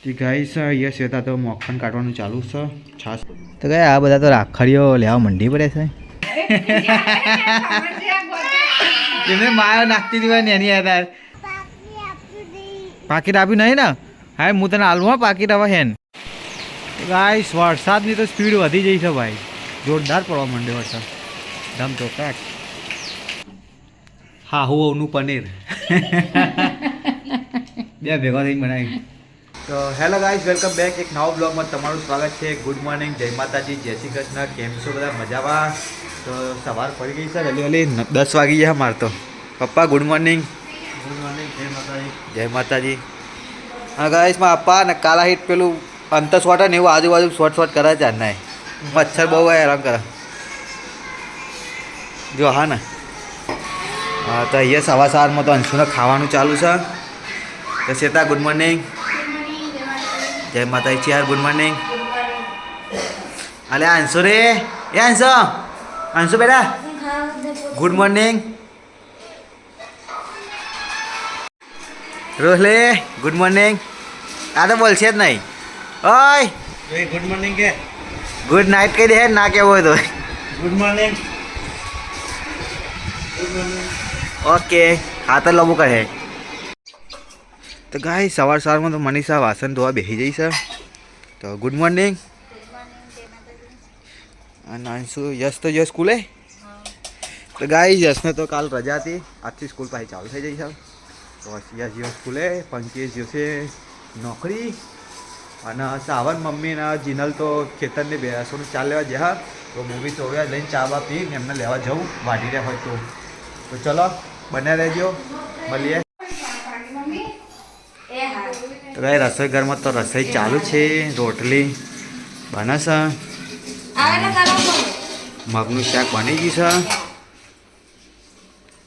તે guys yes હતા તો મોખણ કાઢવાનું ચાલુ છે છાસ તો ગાય આ બધા તો રાખડીઓ લેવા મંડી પડે છે એમને માયો નાખતી હતી હોય ને એની યાદ પાકીટ આપ્યું નહીં ને હા હું તને આલું હા પાકીટ હવે હેન ગાઈસ વરસાદની તો સ્પીડ વધી જઈ છે ભાઈ જોરદાર પડવા માંડ્યો વરસાદ ધમ તો કાક હા હું ઓનું પનીર બે ભેગા થઈને બનાવી તો હેલો ગાઈઝ વેલકમ બેક એક નવા બ્લોગમાં તમારું સ્વાગત છે ગુડ મોર્નિંગ જય માતાજી જય શ્રી કૃષ્ણ કેમ છો બધા મજામાં તો સવાર પડી ગઈ છે વહેલી વહેલી 10 વાગી ગયા મારે તો પપ્પા ગુડ મોર્નિંગ જય માતાજી હા ગાઈઝ માં પપ્પા ને કાલા હીટ પેલું અંતર શોટ ને એવું આજુબાજુ શોર્ટ કરે છે ના મચ્છર બહુ હેરાન કરે જો હા ને હા તો અહીંયા સવાર સવારમાં તો અંશુને ખાવાનું ચાલુ છે તો શ્વેતા ગુડ મોર્નિંગ જય માતાજી યાર ગુડ મોર્નિંગ અલે અંશુ રે એ અંશુ બેટા ગુડ મોર્નિંગ રોહલે ગુડ મોર્નિંગ આ તો બોલશે જ નહીં ઓય ગુડ મોર્નિંગ કે ગુડ નાઇટ કહી દે ના કેવો હોય તો ગુડ મોર્નિંગ ઓકે હા તો લબુ કહે તો ગાય સવાર સવારમાં તો મનીષા વાસણ ધોવા બેસી જઈ છે તો ગુડ મોર્નિંગ અને અંશુ યશ તો જો સ્કૂલે તો ગાય યશને તો કાલ રજા હતી આજથી સ્કૂલ પાછી ચાલુ થઈ જઈ છે તો યશ જો સ્કૂલે પંકજ જશે નોકરી અને સાવન મમ્મી અને જીનલ તો ખેતરને બેસોને ચાલ લેવા જ્યાં તો મૂવી ચોવ્યા લઈને ચા બા પીને એમને લેવા જવું વાઢી રહ્યા હોય તો ચલો બને રહેજો મળીએ તો ભાઈ રસોઈ ઘરમાં તો રસોઈ ચાલુ છે રોટલી બને છે મગનું શાક બની ગયું છે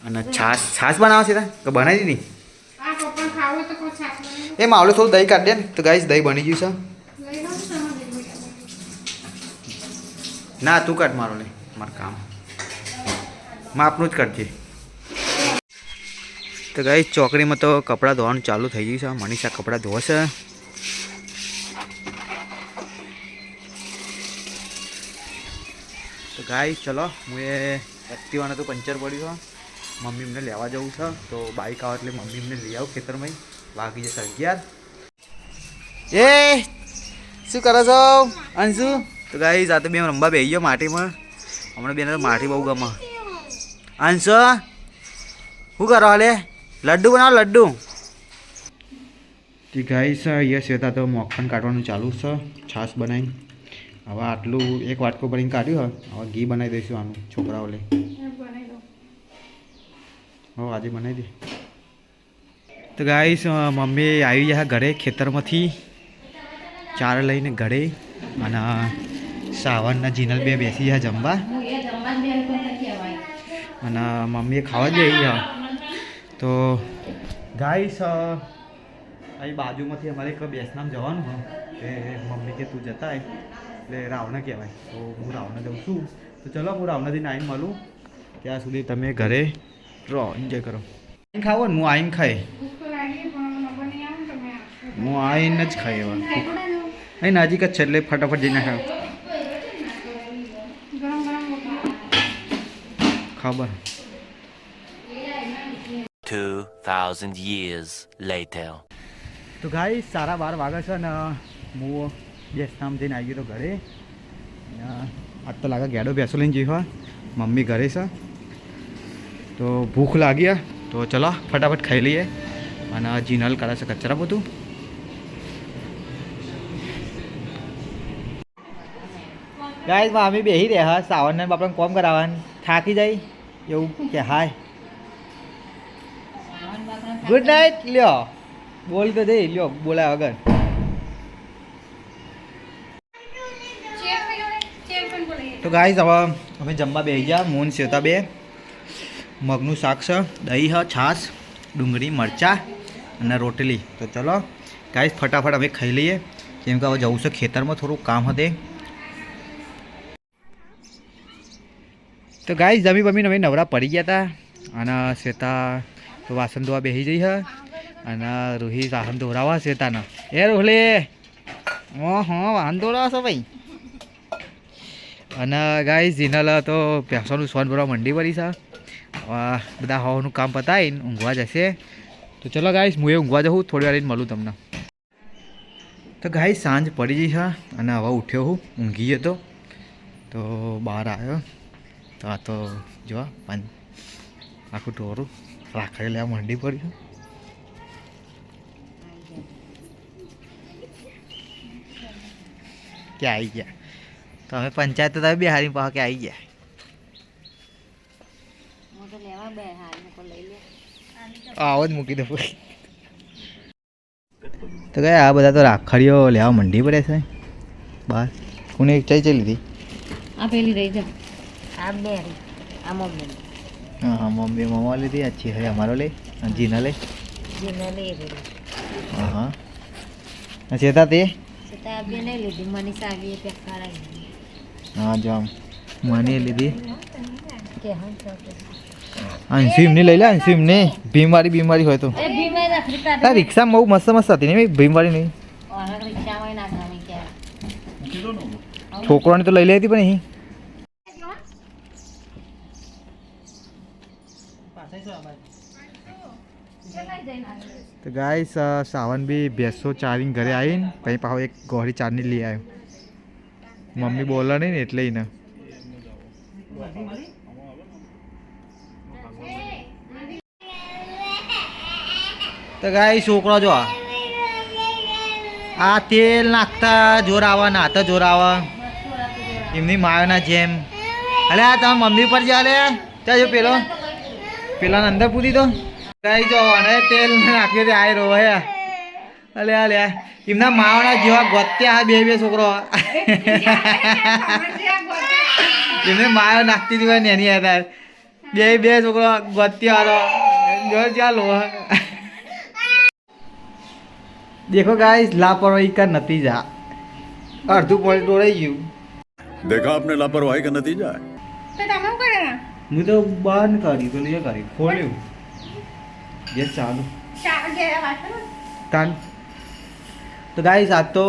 અને છાશ બનાવે છે તો બનાવી નહીં એ માવડું થોડું દહીં કાઢી દે ને તો ગાઈસ દહીં બની ગયું છે ના તું કાઢ મારો લે મારું કામ માપનું જ કાઢજે તો ગાઈસ ચોકડીમાં તો કપડાં ધોવાનું ચાલુ થઈ ગયું છે મનીષા કપડાં ધોશે તો ગાઈસ ચલો હું એ એક્ટિવાને તો પંચર પડ્યું છે મમ્મી એમને લેવા જવું છે તો બાઇક આવે એટલે મમ્મી એમને લઈ આવું ખેતરમાં વાગી જશે 11 એ શું કરો છો અંશુ તો ગાઈસ આ તો બે રમવા બેસી ગયો માટીમાં હમણાં બેને તો માટી બહુ ગમે અંશુ શું કરો હાલે લડ્ડુ બનાવો લડ્ડુ ગાઈસ યસ હતા તો મોખણ કાઢવાનું ચાલુ છે છાશ બનાવી હવે આટલું એક વાટકો ભરીને કાઢ્યું હવે ઘી બનાવી દઈશું આનું છોકરાઓ લે હવે આજે બનાવી દે તો ગાઈસ મમ્મી આવી ગયા ઘરે ખેતરમાંથી ચાર લઈને ઘરે અને સાવનના જીનલ બે બેસી ગયા જમવા અને મમ્મીએ ખાવા જ આવી ગયા તો ગાઈસ અહીં બાજુમાંથી અમારે એક બેસનામ જવાનું હોય કે મમ્મી કે તું જતા એટલે રાવને કહેવાય તો હું રાવને જઉં છું તો ચલો હું રાવનાથી આવીને મળું ત્યાં સુધી તમે ઘરે રહો એન્જોય કરો ખાવો ને હું આવીને ખાઈ હું આવીને જ ખાઈ એવા અહીં નજીક જ છે એટલે ફટાફટ જઈને ખાવ ખબર 2000 years later તો ગાઈ 12:30 વાગે છે ને હું બેસનામ જઈને આવી ગયો તો ઘરે આજ તો લાગે ગેડો બેસો લઈને જઈ હોય મમ્મી ઘરે છે તો ભૂખ લાગી તો ચલો ફટાફટ ખાઈ લઈએ અને જીનલ કરે છે કચરા બધું ગાઈસ મામી બેસી રહ્યા સાવનને આપણે કોમ કરાવવાનું થાકી જાય એવું કે હાય ગુડ નાઇટ લ્યો બોલ તો દે લ્યો બોલા વગર તો ગાઈસ હવે અમે જમવા બેસી ગયા મૂન સેતા બે મગનું શાક છે દહીં છે છાશ ડુંગળી મરચાં અને રોટલી તો ચલો ગાઈસ ફટાફટ અમે ખાઈ લઈએ કેમ કે હવે જવું છે ખેતરમાં થોડું કામ હતું તો ગાઈસ જમી બમીને અમે નવરા પડી ગયા હતા અને શ્વેતા તો વાસણ ધોવા બેસી જઈ છે અને રોહિત વાહન દોરાવા શ્વેતાના એ રોહલે હા વાહન દોરાવા છો ભાઈ. અને ગાઈસ જીનલ તો ભેંસોનું સોન ભરવા મંડી પડી છે. બધા હવાનું કામ પતાવીને ઊંઘવા જશે. તો ચલો ગાઈસ હું એ ઊંઘવા જાઉં, થોડી વાર મળું તમને. તો ગાઈસ સાંજ પડી ગઈ છે અને હવે ઉઠ્યો હું, ઊંઘી હતો તો બહાર આવ્યો. તો આ તો જો આખું ટોરું રાખડી લેવા મંડી પડ્યું. ક્યાં આવી ગયા તમે? પંચાયત તો તમે બિહારી પાસે કે આવી ગયા. આવો જ મૂકી દો. તો ગયા આ બધા તો રાખડીઓ લેવા મંડી પડે છે બહાર. કોને ચઈ લીધી? આ પેલી રહી જા. આ બે આ મમ્મી. હા મમ્મી મમ્મા લીધી. અચ્છી હવે અમારો લે જીના લે. જીના લે. હા હા ચેતા તે છતાં બે નહીં લીધી. મનીષા આવી પેક કરાવી. હા જો મને લીધી. કે હા અંશુ એમની લઈ લે. અંશુ એમને બીમારી હોય તો એ બીમાર રાખડી કાઢ. રિક્ષામાં બહુ મસ્ત મસ્ત હતી ને ભીમવાળી નહીં. ઓલા રિક્ષામાં નાખવાની કે છોકરાને તો લઈ લેતી પણ અહીં. તો ગાઈસ સાવન બી ભેંસો ચારીને ઘરે આવીને પછી પાછો એક ગોળી ચારની લઈ આવ્યો. મમ્મી બોલે નહીં ને એટલે એને. તો ગાઈ છોકરો જો આ તેલ નાખતા જોર આવે, નાતા જોર આવે એમની માયોના જેમ. અલે આ તમે મમ્મી પર જા લે ત્યાં જો પેલાને અંદર પૂરી દો. ગાઈ જો અને તેલ નાખ્યું આ રો હે. અલે આ લે એમના માવાના જેવા ગોત્યા બે છોકરો. એમને માયો નાખતી હતી નેની હતા બે છોકરો ગોત્યા જો ચાલો. देखो गाइस लापरवाही का नतीजा अर्धू पॉइंट तोड़ाई गયું. देखा आपने लापरवाही का नतीजा है. मैं तो बाहर निकाली तो नहीं करी खोल्યું ये चालू कान. तो गाइस आज तो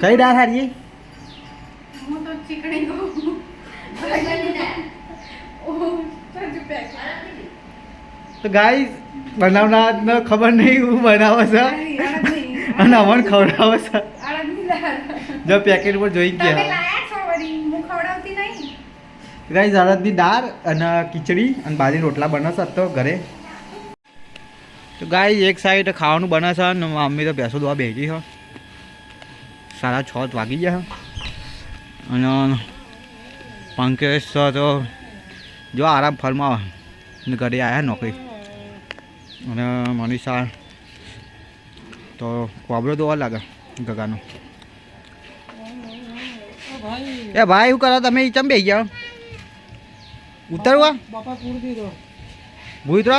कई डाल हारिए तो गाइस बनावना खबर नहीं હું બનાવે છે અને અમને ખવડાવે છે. જો પેકેટ પર જોઈ ગયા ગાઈસ અડદની દાળ અને ખીચડી અને બાજરી રોટલા બને છે તો ઘરે. તો ગાઈસ એક સાઈડ ખાવાનું બને છે અને મમ્મી તો ભેંસો દોવા બેસી છે. 6:30 વાગી ગયા અને પંકજ તો જો આરામ ફરમાવા ઘરે આવ્યા નોકરી. અને મનીષા તો કોબરો દોવા લાગે ગગાનો. એ ભાઈ શું કરો તમે? ચમ બેસી ગયા ઉતરવા ભૂતરો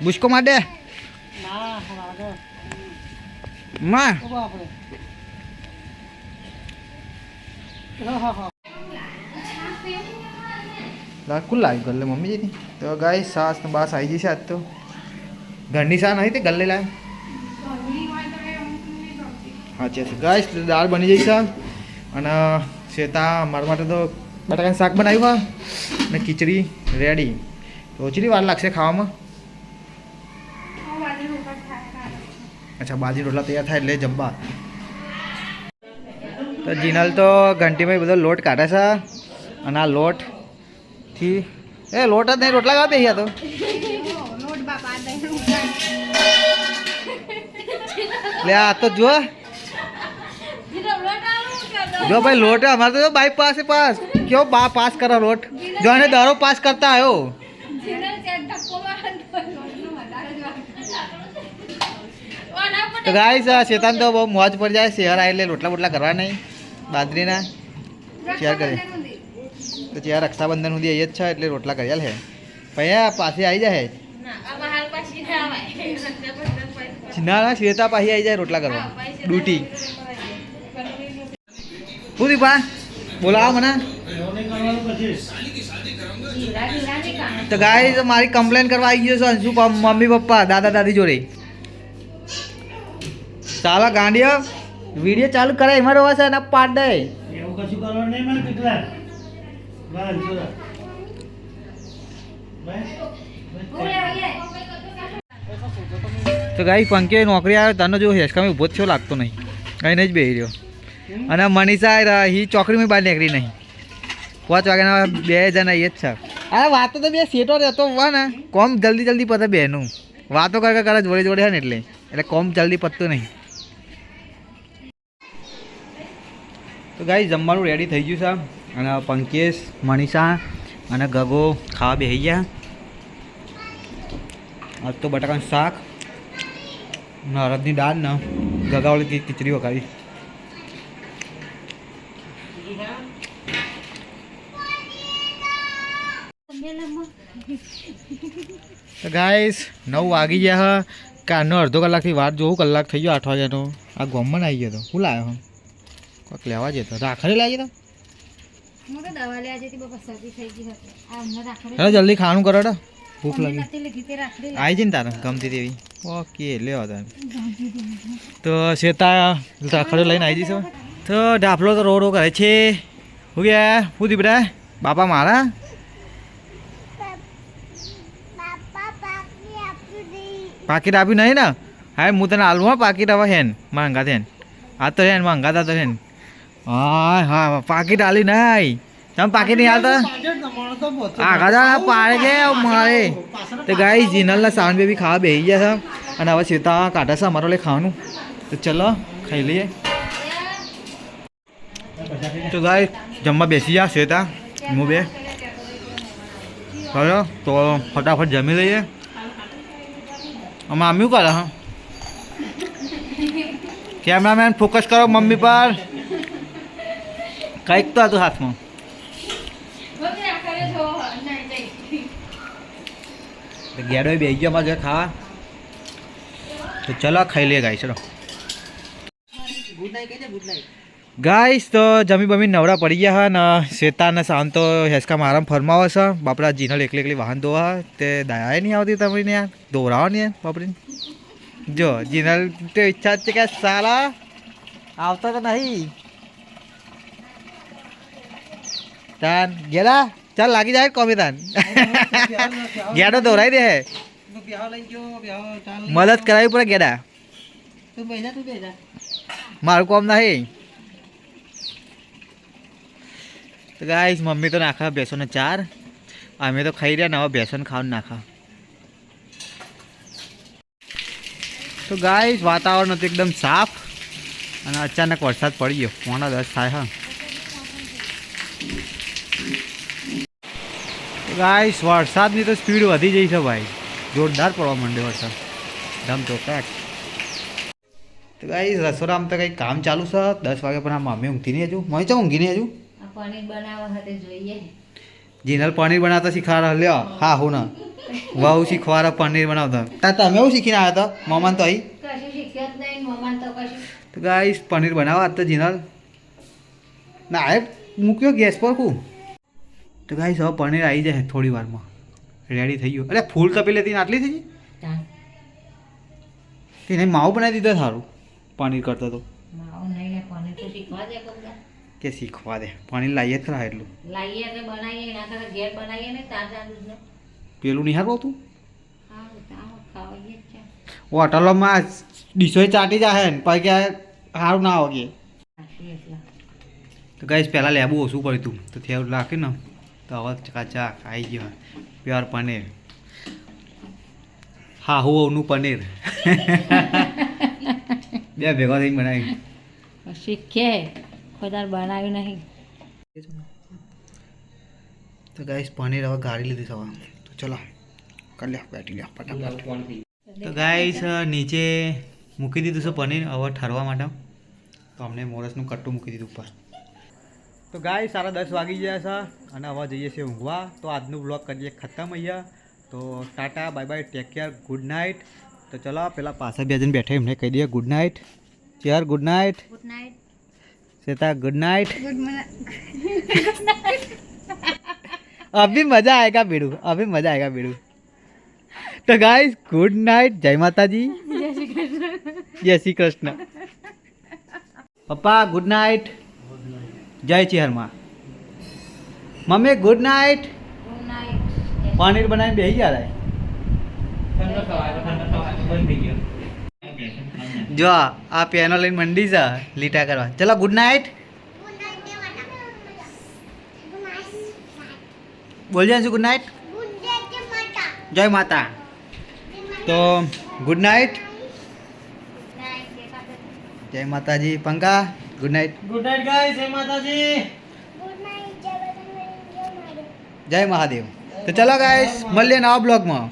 બુસકો માટે માં કુલ લાવી ગલ્લે મમ્મી જતી. તો ગાય સાસ ને બાસ આવી જશે આજ તો. ઘરની સા નહીં તે ગલ્લે લાવે. અચ્છા ગાઈસ દાળ બની જઈ છે અને શ્વેતા મારા માટે તો બટાકાનું શાક બનાવ્યું હા અને ખીચડી રેડી. તો ઓછી વાર લાગશે ખાવામાં? અચ્છા બાજરી રોટલા તૈયાર થાય એટલે જમવા. તો જીનલ તો ઘંટીમાં બધો લોટ કાઢે છે અને આ લોટથી લોટ જ નહીં રોટલા કાપે તો લે આ તો જો ભાઈ લોટ અમારે તો બાઈ પાસ क्यों पास करा लोट जो है दारो पास करता है वो. तो गाइस शैतान तो बहुत मौज पड़ जाए. शहर आए ले रोटला बोटला करवा नहीं बाजरी ना शेयर करे तो चेयर रक्षाबंधन સુધી આવી જ છે એટલે રોટલા કર્યા છે. પૈયા પાછી આવી જાય ના શ્વેતા પાછી આવી જાય રોટલા કરવા ડ્યુટી. શું દીપા બોલાવો મને. તો ગાઈસ મારી કમ્પ્લેન કરવા આવી ગયો છે અંશુ મમ્મી પપ્પા દાદા દાદી જોડે. ચાલો ગાંડીઓ વિડીયો ચાલુ કરે એમાં રવા છે ને પાડ દે એવું કશું કરવાનું નહીં મને કેટલા બસ જોરા તો ગાઈ પંકે નોકરી આવ્યો તને જો હેસકામે ઊભો જ થયો લાગતો નહીં કઈ નહીં જ બેહી રહ્યો અને મનીષા હી ચોકડીમાં બહાર નીકળી નહીં 5 વાગ્યાના 2 જણા એ જ છે અરે વાતો તો બે સેટો રહેતો હોવા ને કોમ જલ્દી પતે બેનું વાતો કરે જોડે જોડે છે ને એટલે કોમ જલ્દી પતતું નહીં તો ગાઈ જમવાનું રેડી થઈ ગયું છે અને પંકેશ મનીષા અને ગગો ખાવા બેસી ગયા આજ તો બટાકાનું શાક ને અડદની દાળ ને ગગાવાળી ખીચડી વગાડી તો ગાઈસ 9 વાગી ગયા કારનો અડધો કલાકથી વાર જોવું કલાક થઈ ગયો 8 વાગ્યાનો આ ગોમમાં આવી ગયો તો શું લાવ્યો હું કોઈક લેવા જતો રાખડે લાવી તો ચાલો જલ્દી ખાવાનું કરો તો ભૂખ લાગી આવી છે ને તારે ગમતી તેવી ઓકે લેવા તારે તો શેતા રાખડો લઈને આવી જઈશું તો ડાફલો તો રો કરે છે હું ગયા શું દીપડા બાપા મારા પાકીટ આપ્યું નહીં ને હા હું તને આલું હા પાકીટ હવે હેન માંગા થેન આ તો હેન માંગાતા તો હેન હા પાકીટ આલી નહીં તમે પાકીટ નહીં હાલતા આગા જા પાડે કે મારે તો ગાઈ જીનલના સાવન બેબી ખાવા બેસી ગયા છે અને હવે સીતા કાઢા છે અમારો લઈ ખાવાનું તો ચલો ખાઈ લઈએ તો ગાઈ જમવા બેસી ગયા શ્વેતા હું બે ચલો તો ફટાફટ જમી લઈએ મમ્મી શું કરે હા કેમેરામેન ફોકસ કરો મમ્મી પર કંઈક તો હતું હાથમાં ગેડો બે ગયો અમારે ખાવા તો ચલો ખાઈ લઈએ ગાઈસ ચલો ગાઈસ તો જમી બમી નવરા પડી ગયા હા ને શેતા ને શાંત તો હેસકામાં આરામ ફરમાવે છે બાપડા જીનલ એકલી વાહન ધોવા તે દયા નહીં આવતી તમને યાર દોરાવો ને યાર બાપડી જો જીનલ તો ઈચ્છા છે કે સાલા આવતા તો નહીં તાન ગેલા ચાલ લાગી જાય કોમી તાન ગેડો દોરાઈ દે મદદ કરાવી પડે ગેડા મારું કોમ નહીં તો ગાઈસ મમ્મી તો નાખા બેસોને 4 અમે તો ખાઈ રહ્યા ને હવે બેસન ખાવાનું નાખા તો ગાઈસ વાતાવરણ હતું એકદમ સાફ અને અચાનક વરસાદ પડી ગયો 9:10 થાય હા તો ગાઈસ વરસાદની તો સ્પીડ વધી જઈ છે ભાઈ જોરદાર પડવા માંડ્યો વરસાદ ધમ ચોકાટ તો ગાઈસ રસોડામાં તો કંઈક કામ ચાલુ છે 10 વાગે પણ આ મમ્મી ઊંઘતી નહીં હજુ મમ્મી ચા ઊંઘી નહીં હજુ પનીર બનાવવા hatte જોઈએ જીનલ પનીર બનાવતા શીખવાડા લ્યો હા હું ના વાવ શીખવાડા પનીર બનાવતા તમે એવું શીખીને આવ્યા હતા મમ્માને તો અહીં કશું શીખ્યો જ નહીં મમ્માને તો કશું તો ગાઈસ પનીર બનાવવા તો જીનલ ના એ મૂક્યો ગેસ પર કું તો ગાઈસ હવે પનીર આવી જાય થોડી વારમાં રેડી થઈ ગયું અરે ફૂલ તપી લેતી આટલી થઈ ગઈ તેને માવું બનાવી દીધો સારું પનીર કરતો તો માવ નહીં પનીર તો શીખવા દે કોકદા કે શીખવા દે પનીર લાવીએ જ ખરા એટલું લાવીએ તો બનાવીએ એના કરતા ઘેર બનાવીએ ને તાજા દૂધનો પેલું નહીં હારું હતું હા ખાવાઈએ જ છે હોટલોમાં ડીશો ચાટી જાય ને પછી કે સારું ના આવે તો ગાઈસ પહેલાં લેબુ ઓછું પડ્યું હતું તો થયું રાખી ને તો હવે કાચા ખાઈ ગયો પ્યોર પનીર હા હું પનીર બે ભેગા થઈને બનાવી શીખે કોઈ બનાવ્યું નહીં તો ગાઈસ પનીર હવે ગાળી લીધી સવા તો ચલો કરી લે બેઠી લે ફટાફટ તો ગાઈસ નીચે મૂકી દીધું છે પનીર હવે ઠરવા માટે તો અમને મોરસનું કટ્ટું મૂકી દીધું ઉપર તો ગાઈસ 10:30 વાગી ગયા છે અને હવે જઈએ છીએ ઊંઘવા તો આજનું બ્લોગ કરીએ ખતમ અહીંયા તો Tata bye bye take care good night તો ચલો પેલા પાછા બે જણ બેઠા એમને કહી દઈએ good night chair good night Shweta good night अभी मजा आएगा बेड़ू अभी मजा आएगा बेड़ू તો ગાઈસ ગુડ નાઇટ, જય માતાજી, જય શ્રી કૃષ્ણ. પપ્પા ગુડ નાઇટ, જય ચિહરમાં. Mummy good night. પાણી બનાવીને બેસી ગયા. જો આ પેનો લઈને મંડી છે લીટા કરવા. ચલો ગુડ નાઇટ બોલજો શું ગુડ નાઇટ. જય માતા. તો ગુડ નાઇટ, જય માતાજી. પંકા good night. Good night guys, જય માતાજી. જય મહાદેવ. તો ચલો ગાઈસ મળીએ નવા બ્લોગમાં.